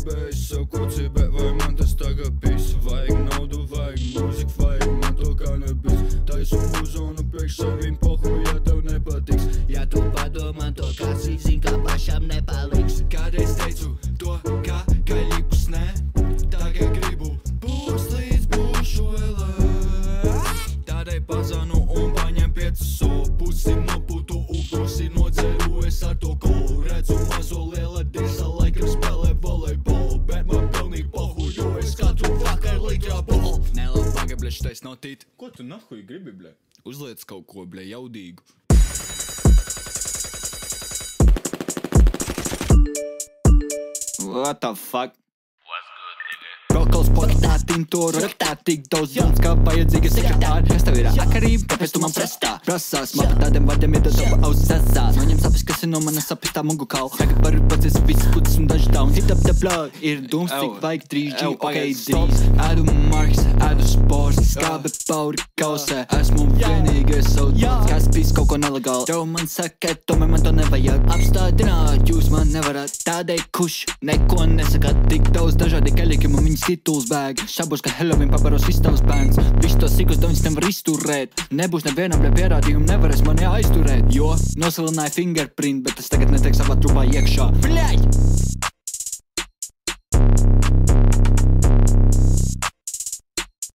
gribēju savu koci, bet vai man tas tagad pis? Vajag naudu, vajag mūziku, vajag man to kanabis. Taisu mūzonu priekš saviem pohu, ja tev nepatiks. Ja tu padomā to kāds, zin, kā pašam nepaliks. Kādreiz teicu to, kā likus, ne? Tagad gribu būs līdz būšu vēl. Tādēļ pazvanu un paņem 5 pusi noputu upusi nodzeru es ar to kolu. Redzu mazo liela dirza, laikam spēlē volejbolu, bet man pilnīgi pohu, jo es katru vakar litrā bolu. Nelabi paga, bļa, šitais nav tīt. Ko tu nahuj gribi, bļa? Uzliec kaut ko, bļa, jaudīgu. What the fuck? Brokals poketā, tintūru, raktā, tik daudz dums, kā vajadzīga sekretāri. Kas tev ir akarība, kāpēc tu man prestā? Prasās, man pa tādiem vārdiem ir tava ausis sasās. Noņem sapis, kas ir no manas sapis tā mungu kau. Tagad varu pats esi viss putas un daži downs. Hit up the plug, ir dums, cik vajag 3G, ok, drīz. Ēdu marks, ēdu sports, skābe pauri kausē. Esmu vienīgais savu dums, kas pīs kaut ko nelegāli. Tev man saka, tomēr man to nevajag. Apstādināt, jūs man nevarat. Tādēļ kuš, neko nesakāt. Tik daudz dažādi kaļīgi, man viņas tituls bēg. Šabos, ka Halloween pabaros viss tavs bērns. Viss tos sikus, to viņas nevar izturēt. Nebūs nevienam, bļa, pierādījumu nevarēs mani aizturēt. Jo nosilināja fingerprint, bet es tagad neteiku savā trupā iekšā. Bļaļ!